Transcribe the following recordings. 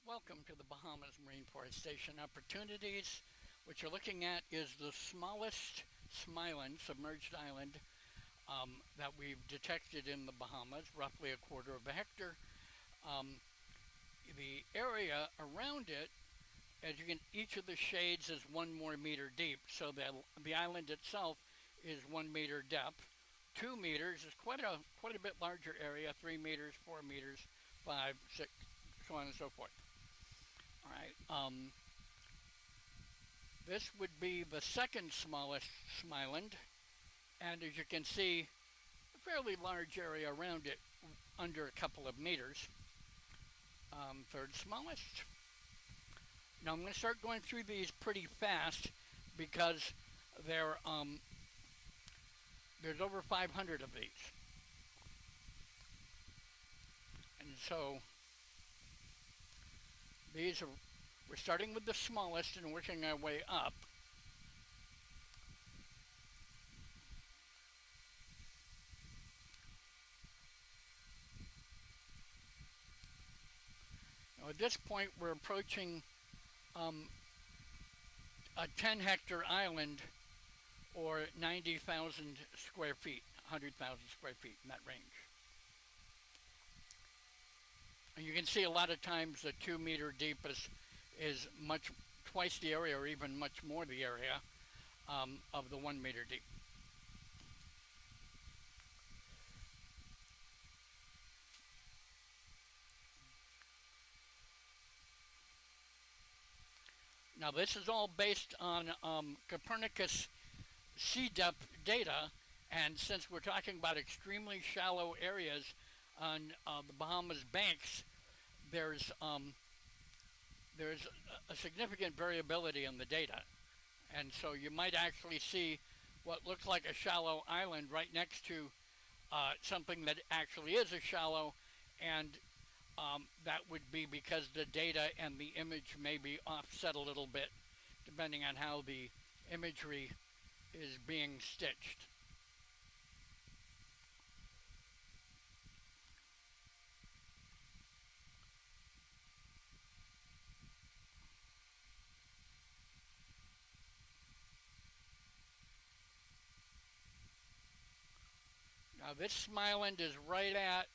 Welcome to the Bahamas Marine Forestation Opportunities. What you're looking at is the smallest smiland, submerged island, that we've detected in the Bahamas, roughly a quarter of a hectare. Um, the area around it, as you can, each of the shades is 1 more meter deep, so that the island itself is 1 meter depth. 2 meters is quite a bit larger area. 3 meters, 4 meters, 5, 6, so on and so forth. All right. This would be the second smallest smiland, and as you can see, a fairly large area around it, under a couple of meters. Third smallest. Now I'm going to start going through these pretty fast because there's over 500 of these, and so we're starting with the smallest and working our way up. Now at this point, we're approaching a 10-hectare island, or 90,000 square feet, 100,000 square feet, in that range. And you can see a lot of times the 2 meter deep is much twice the area, or even much more the area of the 1 meter deep. Now this is all based on Copernicus sea depth data, and since we're talking about extremely shallow areas on the Bahamas banks, there's a significant variability in the data, and so you might actually see what looks like a shallow island right next to something that actually is a shallow, and that would be because the data and the image may be offset a little bit depending on how the imagery is being stitched. Now this smiland is right at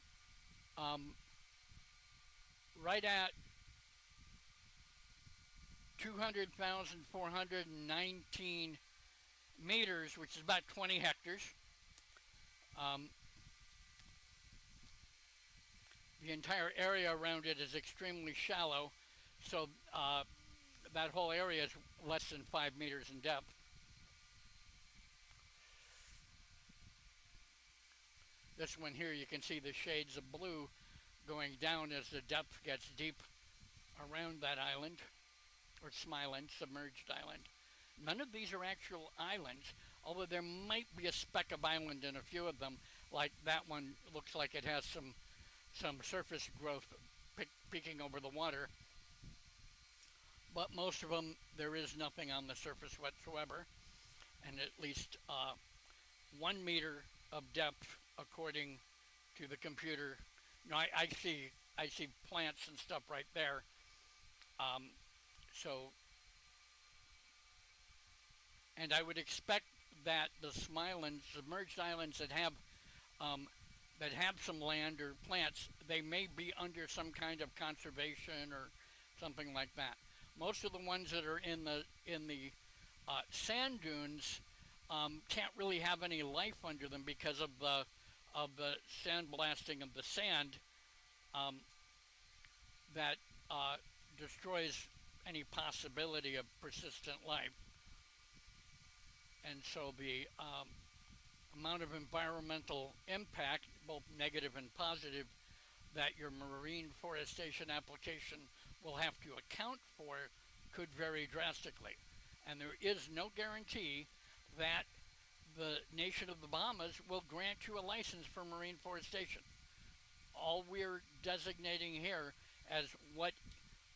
200,419 meters, which is about 20 hectares. The entire area around it is extremely shallow, so that whole area is less than 5 meters in depth. This one here, you can see the shades of blue going down as the depth gets deep around that island, or smiland, submerged island. None of these are actual islands, although there might be a speck of island in a few of them, like that one looks like it has some surface growth peeking over the water. But most of them, there is nothing on the surface whatsoever, and at least 1 meter of depth according to the computer. I see plants and stuff right there. And I would expect that the submerged islands that have some land or plants, they may be under some kind of conservation or something like that. Most of the ones that are in the sand dunes can't really have any life under them because of the sandblasting of the sand that destroys any possibility of persistent life. And so the amount of environmental impact, both negative and positive, that your marine forestation application will have to account for could vary drastically. And there is no guarantee that the nation of the Bahamas will grant you a license for marine forestation. All we're designating here as what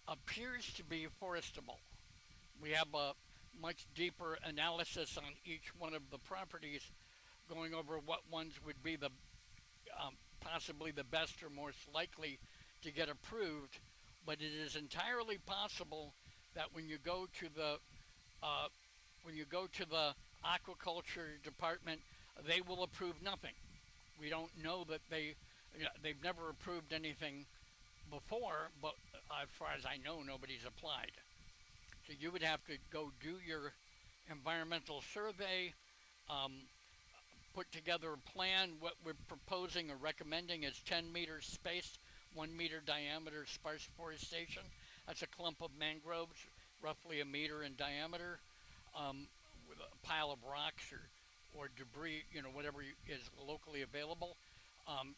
appears to be forestable. We have a much deeper analysis on each one of the properties, going over what ones would be the possibly the best or most likely to get approved But it is entirely possible that uh, when you go to the aquaculture department, they will approve nothing. We don't know that they've never approved anything before, but as far as I know, nobody's applied. So you would have to go do your environmental survey, um, put together a plan. What we're proposing or recommending is 10 meters spaced, 1 meter diameter sparse forestation. That's a clump of mangroves, roughly a meter in diameter, with a pile of rocks or debris, whatever is locally available,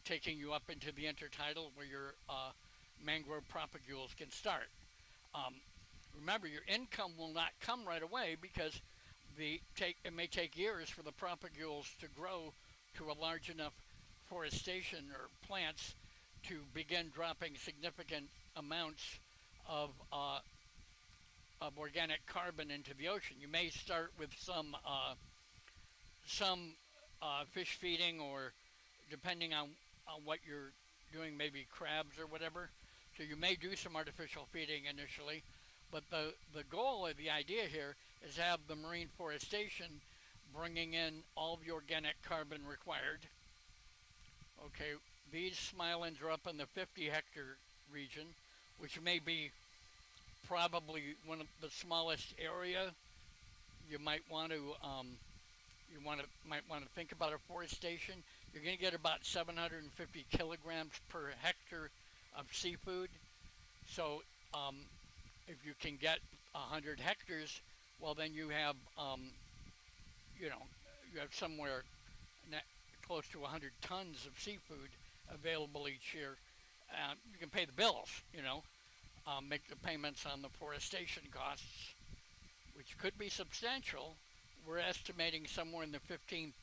taking you up into the intertidal where your mangrove propagules can start. Um, Remember, your income will not come right away because it may take years for the propagules to grow to a large enough forestation or plants to begin dropping significant amounts of organic carbon into the ocean. You may start with some fish feeding, or depending on what you're doing, maybe crabs or whatever. So you may do some artificial feeding initially, but the goal of the idea here is to have the marine forestation bringing in all the organic carbon required. Okay, these smilands are up in the 50-hectare region, which may be probably one of the smallest area. You might want to think about afforestation. You're going to get about 750 kilograms per hectare of seafood. So if you can get 100 hectares, well then you know, you have somewhere close to 100 tons of seafood available each year. You can pay the bills, make the payments on the forestation costs, which could be substantial. We're estimating somewhere in the $15,000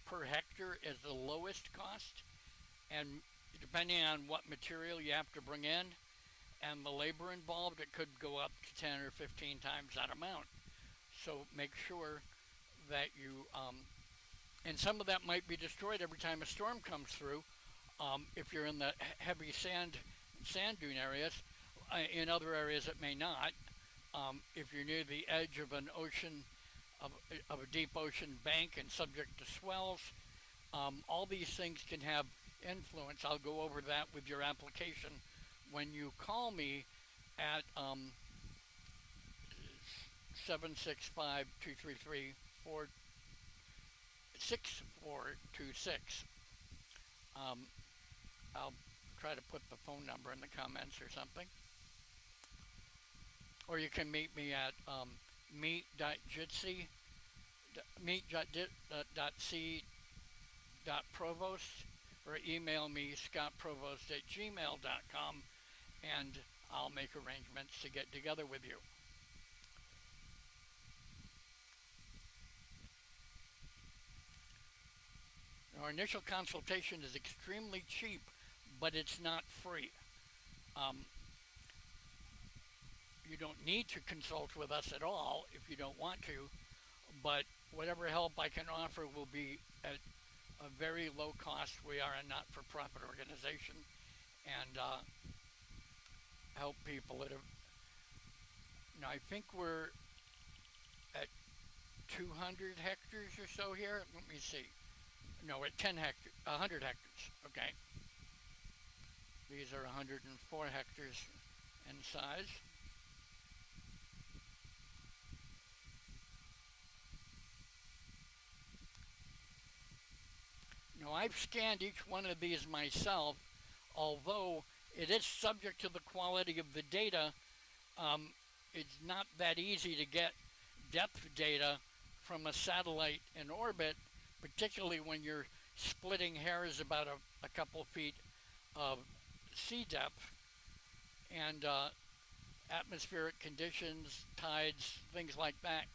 per hectare as the lowest cost, and depending on what material you have to bring in and the labor involved, it could go up to 10 or 15 times that amount. So make sure that and some of that might be destroyed every time a storm comes through. If you're in the heavy sand dune areas, in other areas it may not. If you're near the edge of an ocean, of a deep ocean bank and subject to swells, all these things can have influence. I'll go over that with your application when you call me at 765-233-6426. I'll try to put the phone number in the comments or something. Or you can meet me at meet.c.provost, or email me scottprovost@gmail.com, and I'll make arrangements to get together with you. Our initial consultation is extremely cheap, but it's not free. Um, you don't need to consult with us at all if you don't want to, but whatever help I can offer will be at a very low cost. We are a not-for-profit organization, and help people that have. Now I think we're at 200 hectares or so here. Let me see. No, we're at 100 hectares. Okay. These are 104 hectares in size. Now I've scanned each one of these myself, although it is subject to the quality of the data. It's not that easy to get depth data from a satellite in orbit, particularly when you're splitting hairs about a couple feet of sea depth, and atmospheric conditions, tides, things like that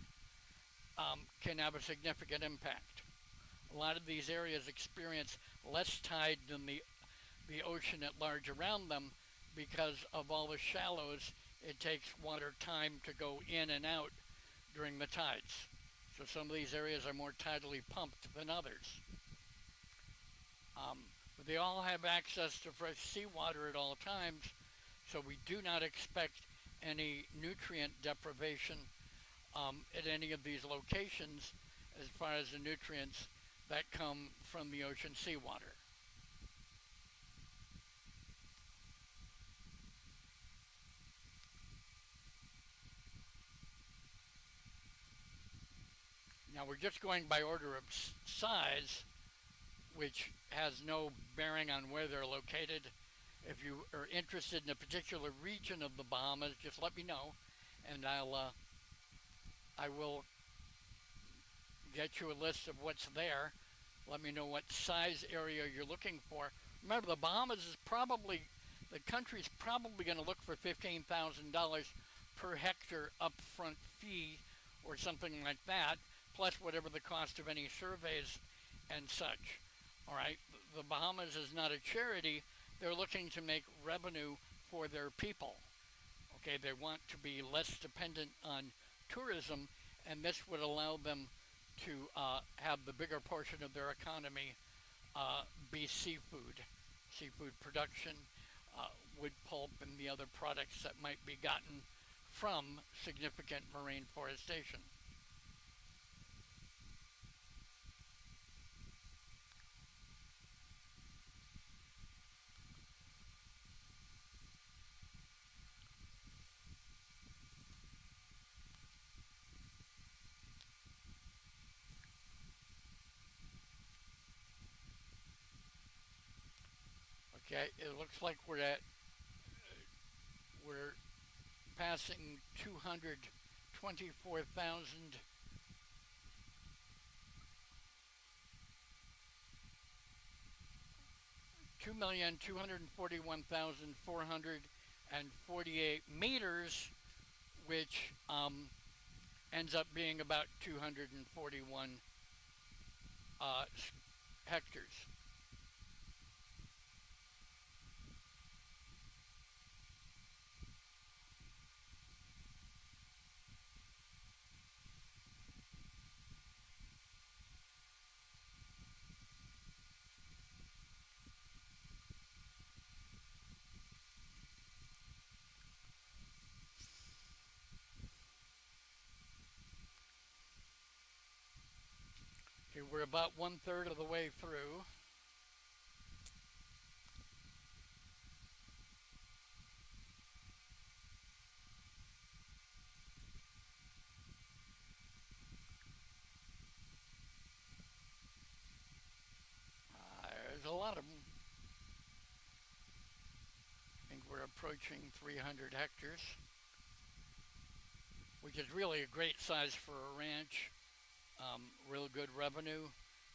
can have a significant impact. A lot of these areas experience less tide than the ocean at large around them because of all the shallows. It takes water time to go in and out during the tides. So some of these areas are more tidally pumped than others. But they all have access to fresh seawater at all times, So we do not expect any nutrient deprivation at any of these locations as far as the nutrients that come from the ocean seawater. Now we're just going by order of size, which has no bearing on where they're located. If you are interested in a particular region of the Bahamas, just let me know, and I will get you a list of what's there. Let me know what size area you're looking for. Remember, the Bahamas is probably, the country's probably going to look for $15,000 per hectare upfront fee or something like that, plus whatever the cost of any surveys and such. All right, the Bahamas is not a charity. They're looking to make revenue for their people. Okay, they want to be less dependent on tourism, and this would allow them to have the bigger portion of their economy be seafood production, wood pulp, and the other products that might be gotten from significant marine forestation. Okay, it looks like we're passing 224,000. 2,241,448 meters, which ends up being about 241 hectares. Okay, we're about 1/3 of the way through. There's a lot of them. I think we're approaching 300 hectares, which is really a great size for a ranch. Real good revenue.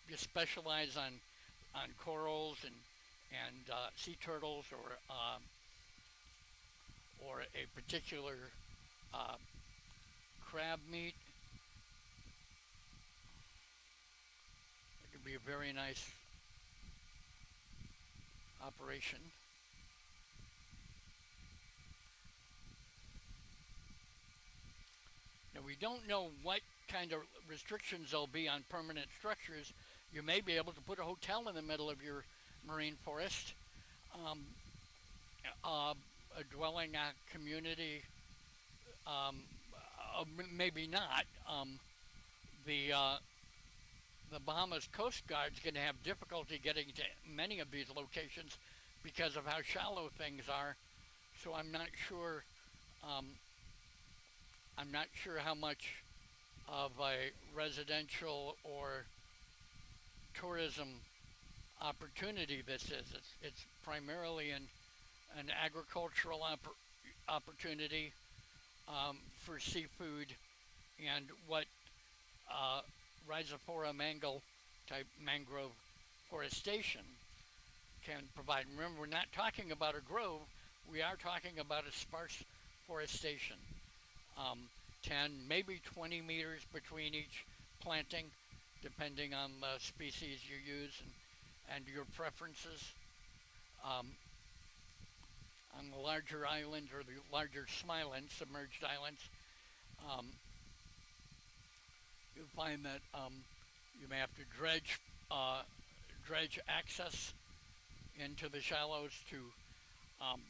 If you specialize on corals and sea turtles or a particular uh, crab meat, it could be a very nice operation. Now we don't know what kind of restrictions there'll be on permanent structures. You may be able to put a hotel in the middle of your marine forest, um, a dwelling community, um, maybe not. The the Bahamas Coast Guard is going to have difficulty getting to many of these locations because of how shallow things are. So Um, I'm not sure how much of a residential or tourism opportunity this is. It's primarily an agricultural opportunity for seafood and what uh, Rhizophora mangle type mangrove forestation can provide. Remember, we're not talking about a grove, we are talking about a sparse forestation. Um, 10, maybe 20 meters between each planting, depending on the species you use and your preferences. Um, on the larger islands or the larger smilands, submerged islands, um, you find that you may have to dredge access into the shallows to um,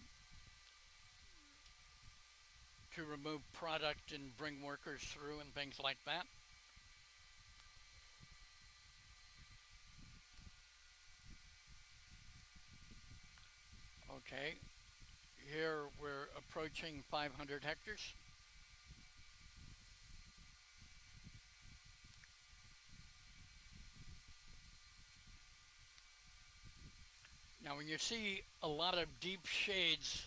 to remove product and bring workers through and things like that. Okay, here we're approaching 500 hectares. Now, when you see a lot of deep shades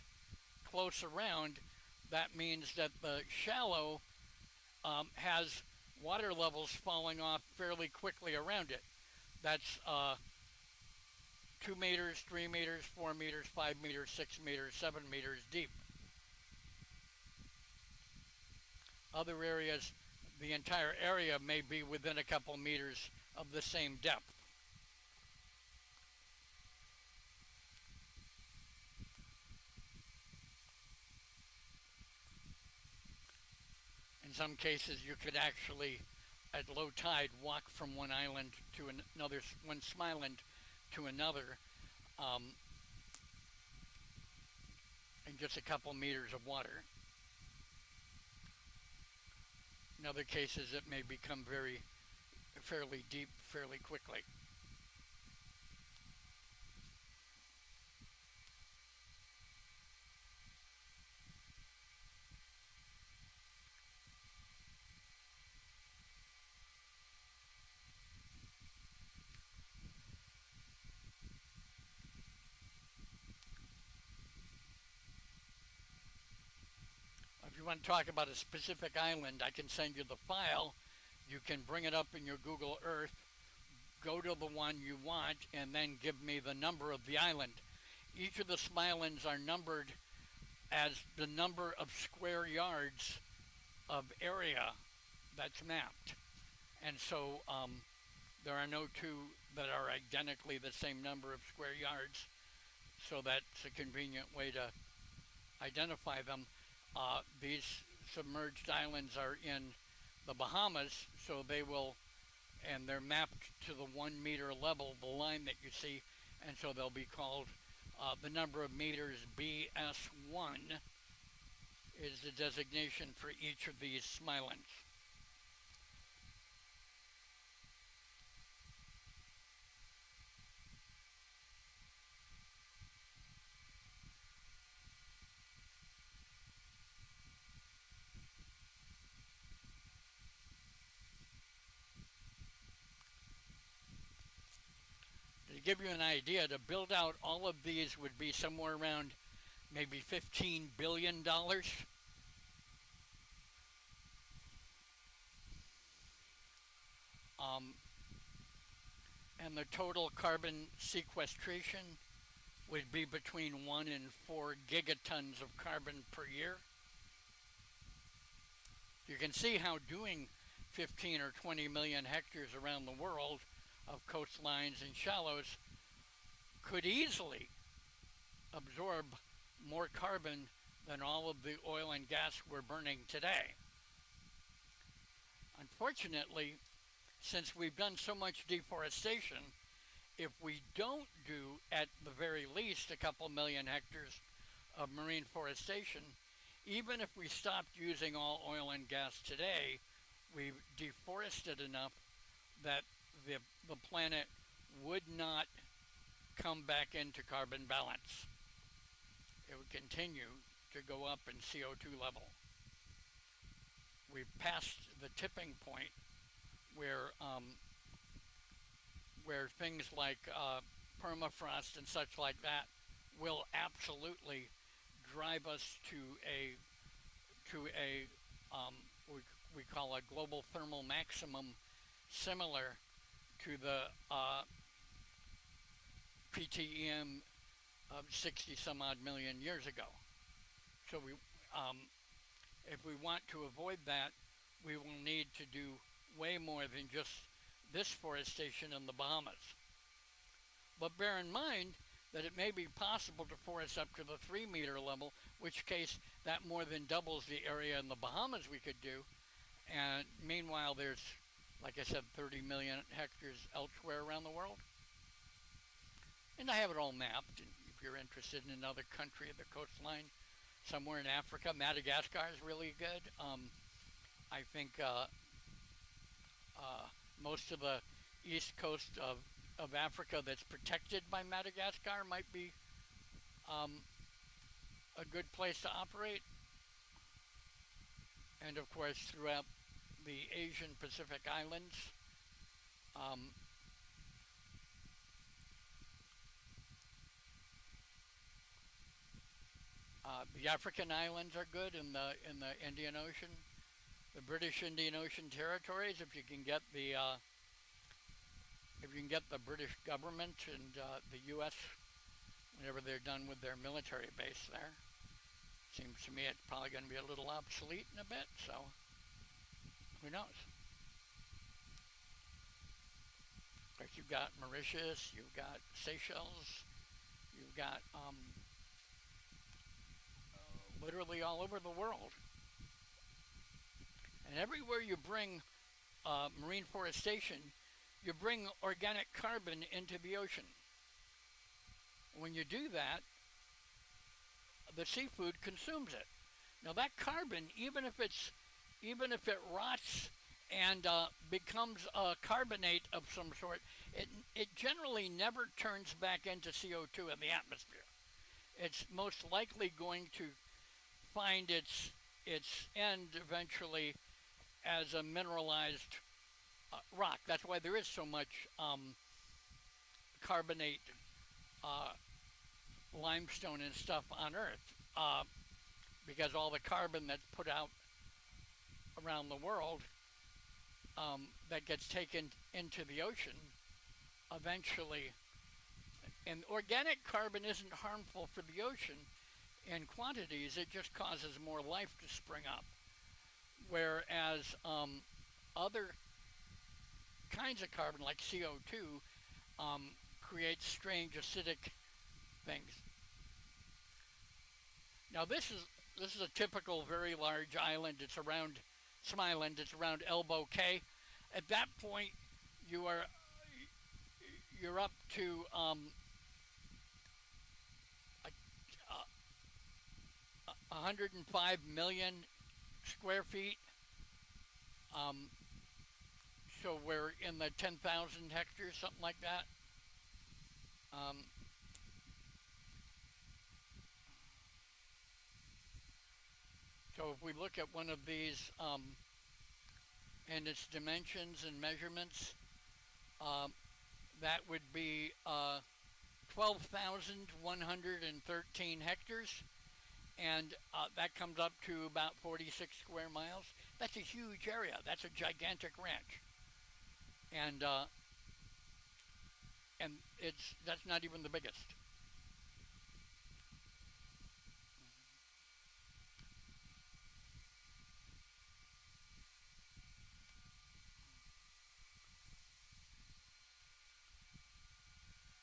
close around, that means that the shallow has water levels falling off fairly quickly around it. That's 2 meters, 3 meters, 4 meters, 5 meters, 6 meters, 7 meters deep. Other areas, the entire area may be within a couple meters of the same depth. In some cases, you could actually, at low tide, walk from one island to another, one smiland to another, um, in just a couple meters of water. In other cases, it may become fairly deep fairly quickly. If you want to talk about a specific island, I can send you the file. You can bring it up in your Google Earth, go to the one you want, and then give me the number of the island. Each of the smilands are numbered as the number of square yards of area that's mapped. And so there are no two that are identically the same number of square yards, so that's a convenient way to identify them. These submerged islands are in the Bahamas, so they will, and they're mapped to the 1 meter level, the line that you see, and so they'll be called the number of meters BS1 is the designation for each of these smilands. To give you an idea, to build out all of these would be somewhere around maybe $15 billion. Um, and the total carbon sequestration would be between 1 and 4 gigatons of carbon per year. You can see how doing 15 or 20 million hectares around the world of coastlines and shallows could easily absorb more carbon than all of the oil and gas we're burning today. Unfortunately, since we've done so much deforestation, if we don't do at the very least a couple million hectares of marine forestation, even if we stopped using all oil and gas today, we've deforested enough that the planet would not come back into carbon balance. It would continue to go up in CO2 level. We've passed the tipping point where things like permafrost and such like that will absolutely drive us to a we call a global thermal maximum, similar to the PTEM of 60 some odd million years ago. So if we want to avoid that, we will need to do way more than just this forestation in the Bahamas. But bear in mind that it may be possible to forest up to the 3 meter level, which case that more than doubles the area in the Bahamas we could do. And meanwhile, there's, like I said, 30 million hectares elsewhere around the world. And I have it all mapped. And if you're interested in another country, the coastline, somewhere in Africa. Madagascar is really good. I think uh, most of the east coast of Africa that's protected by Madagascar might be um, a good place to operate. And of course, throughout the Asian Pacific Islands, um, the African islands are good in the Indian Ocean. The British Indian Ocean territories, if you can get the British government and the U.S. whenever they're done with their military base there, seems to me it's probably going to be a little obsolete in a bit. So who knows? But you've got Mauritius, you've got Seychelles, you've got literally all over the world. And everywhere you bring marine forestation, you bring organic carbon into the ocean. When you do that, the seafood consumes it. Now that carbon, even if it rots and becomes a carbonate of some sort, it generally never turns back into CO2 in the atmosphere. It's most likely going to find its end eventually as a mineralized rock. That's why there is so much carbonate, uh, limestone and stuff on Earth, because all the carbon that's put out around the world that gets taken into the ocean eventually. And organic carbon isn't harmful for the ocean in quantities, it just causes more life to spring up. Whereas other kinds of carbon, like CO2, create strange acidic things. Now this is a typical very large island. It's around some island. It's around Elbow Cay. At that point, you are you're up to 105 million square feet. Um, so we're in the 10,000 hectares, something like that. Um, so if we look at one of these and its dimensions and measurements, um, that would be 12,113 hectares, and that comes up to about 46 square miles. That's a huge area. That's a gigantic ranch, and that's not even the biggest.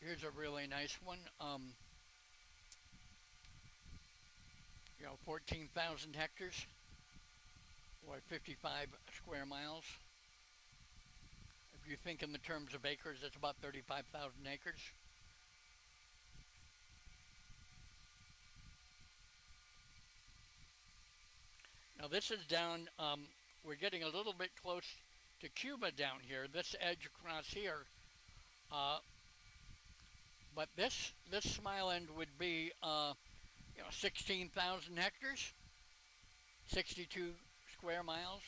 Here's a really nice one. 14,000 hectares, or 55 square miles. If you think in the terms of acres, it's about 35,000 acres. Now this is down, we're getting a little bit close to Cuba down here, this edge across here. Uh, but this smile end would be 16,000 hectares, 62 square miles.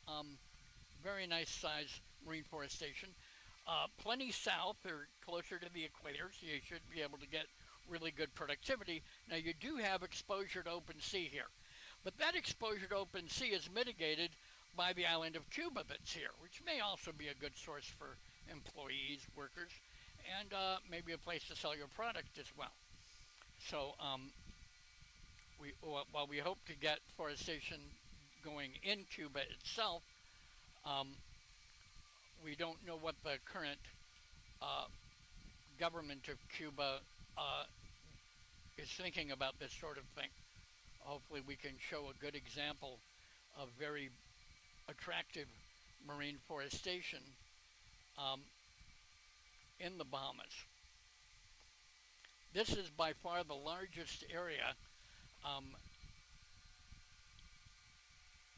Um, Very nice size marine forestation. Plenty south or closer to the equator, so you should be able to get really good productivity. Now you do have exposure to open sea here, but that exposure to open sea is mitigated by the island of Cuba that's here, which may also be a good source for employees, workers, and maybe a place to sell your product as well. So while we hope to get forestation going in Cuba itself, um, we don't know what the current uh, government of Cuba is thinking about this sort of thing. Hopefully, we can show a good example of very attractive marine forestation um, in the Bahamas. This is by far the largest area um,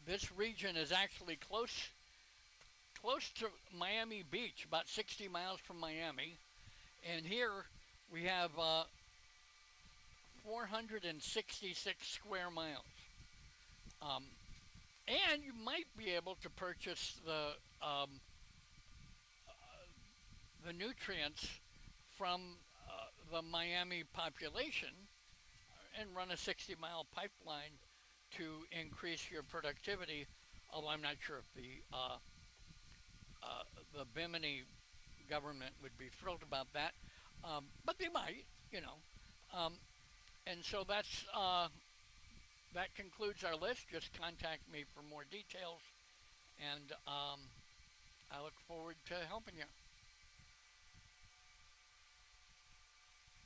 this region is actually close to Miami Beach, about 60 miles from Miami. And here we have 466 square miles. Um, and you might be able to purchase the nutrients from the Miami population and run a 60-mile pipeline to increase your productivity. Although I'm not sure if the Bimini government would be thrilled about that, but they might, you know. Um, and so that concludes our list. Just contact me for more details, and I look forward to helping you.